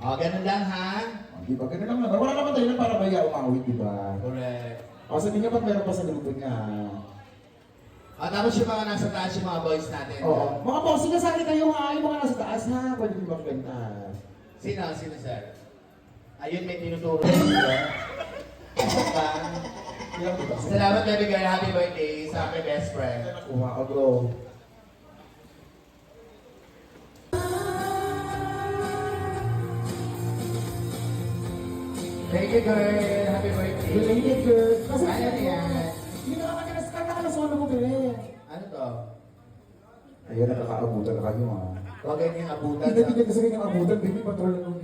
O, ganun lang ha? O, di ba? Ganun lang naman. Wala naman tayo para maya umawit, di ba? Correct. O, sabihin niya ba't meron pa sa grupo niya? O, tapos yung mga nasa taas, yung mga boys natin. Oo. Mga bossing, nasali kayo ha. Yung mga nasa taas ha. Pwede niyo bang benta? Sino? Sino, sir? Ayun, may tinuturo. Isa pa. Salamat, baby girl. Happy birthday sa aking best friend. Nakuha ko, bro. Thank you, girl. Happy birthday. Related girl. Kasi Ano yan? hindi na kami kanta na solo mo, bebe. Ano to? Ayun, nakakaabutan na kayo ha. Huwag ganyan yung abutan. Hindi kasi kanyang abutan, baby, patrol na nung...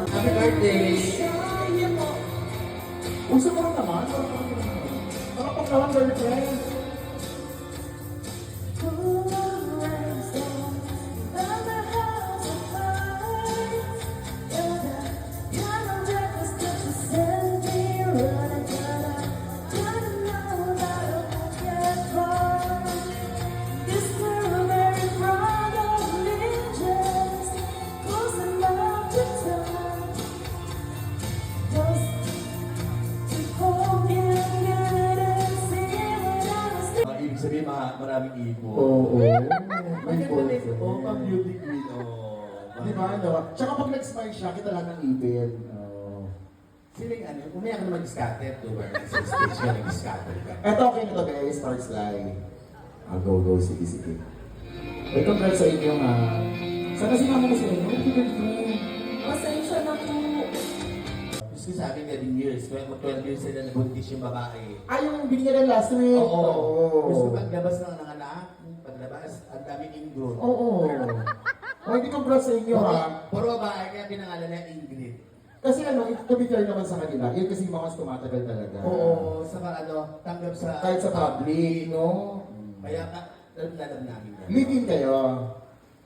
Happy birthday. Uso mo naman. Parang pagkawan, girlfriend. Ibig sabihin, maraming ibo. Oo. May beauty queen. Pang beauty queen. Di ba, ano? Tsaka pag nag-smile siya, kita lang ng ipin. Oo. Siling ano, umiyak na mag-scatter, diba? Sa stage ka nag-scatter ka. Eto, okay na to guys. Start slide. Go. Sige. Ito, girl, sa inyo nga. Sana si mama mo sa inyo? Hindi, girlfriend. Pasensya na po. Gusto sa akin 11 years. 12 years sila nabuntis yung babae. Ay, yung binigyan ng last week. Oo. Gusto paglabas ng anak, paglabas, ang daming ingrown. Oo. O, hindi congrats sa inyo, ha? Puro babae, kaya pinangalan na Ingrid. Kasi ano, to be fair naman sa kanila, yun kasi yung mga mas tumatagal talaga. Oo, saka ano, tanggap sa... Kahit sa public, no? Kaya lalab namin yan. Live-in kayo.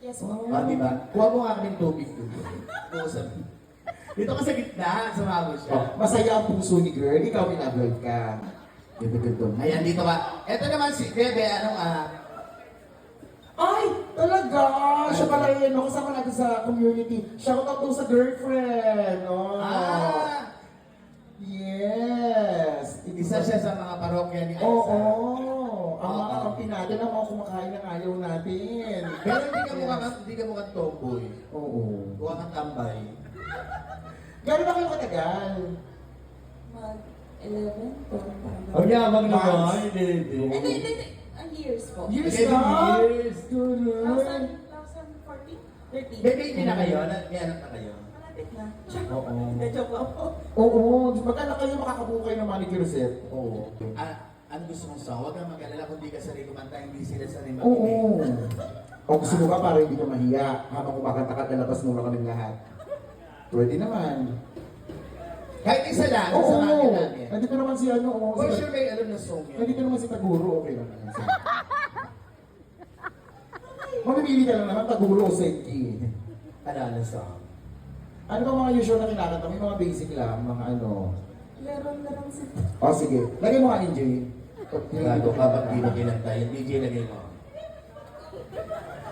Yes po. Ah, di ba? Kuha mo nga kaming tubig doon. Oo, sabi. Dito ka sa gitna, sumabot siya. Oh, masaya ang puso ni girl, ikaw pinablood ka. Ganda. Ayan, dito ka. Ito naman si Bebe, Ay, talaga! Siya pala yun, no? Kasama natin sa community. Shout out daw sa girlfriend. Oh. Yes! Isa siya sa mga parokya ni Aiza. Oo. Ang mga kakampi natin, ang mga kumakain ng ayaw natin. Pero hindi ka mukhang tomboy. Oo. Mukha kang tambay. Gano'n ba kayo katagal? Mag-11 po. Oh, yabang naman. Hindi. Ang years po. Years 11 na? years. Tuloy. 2014? 13? Bebe, hindi na kayo? May anak na kayo? Malapit na. Oo. Joke lang po. Oo. Magkano kayo makakabukay ng manicure set? Oo. Ano gusto mong song? Huwag kang mag-alala kung di ka sanay kumanta, hindi sila sanay makinig. Oo. O gusto mo ba para hindi ka mahiya habang kumakanta ka lalabas muna kaming lahat? Pwede naman. Kahit isa lang, Oo. sa mga namin. Nandito naman si ano. For sure may alam na song yun. Nandito naman si Taguro. Okay lang naman siya. Mamimili ka lang naman, Taguro o Senki. Ano song? Ano ba mga usual na kinakanta? May mga basic lang, mga ano. Meron na lang si... O sige, lagay mo nga NJ. Gago ka pag di mo kinanta, yung DJ lagay mo.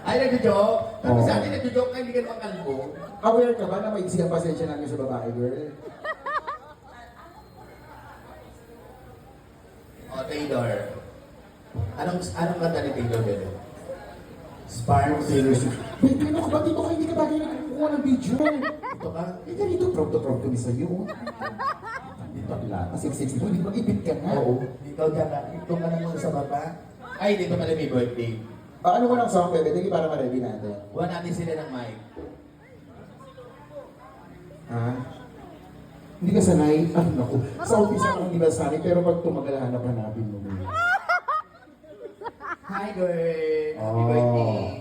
Ay, nagjo-joke? Sabi sa atin, nagjo-joke ka, hindi ka naman kalbo. Aware ka ba na maigsi ang pasensya namin sa babae, girl? O, Taylor. Anong kanta ni Taylor, Bebe? Sparks. Taylor Swift. Baby, ano ka ba? Dito ka, hindi ka bagay nagkukuha ng video. Ito ka? Hindi dito, proud to proud kami sa'yo. Dito pala, kasi 60 mo, di ba ipit ka nga? Oo. Dito ka na muna sa baba. Ay, dito pala may birthday. Ano mo lang song, Pepe? Dali para ma-ready natin. Kuha natin sila ng mic. Ha? Hindi ka sanay? Ah, naku. Sa office ako hindi ba sanay, pero pag tumagal, hanap-hanapin mo. Hi, girl. Happy Oh. birthday.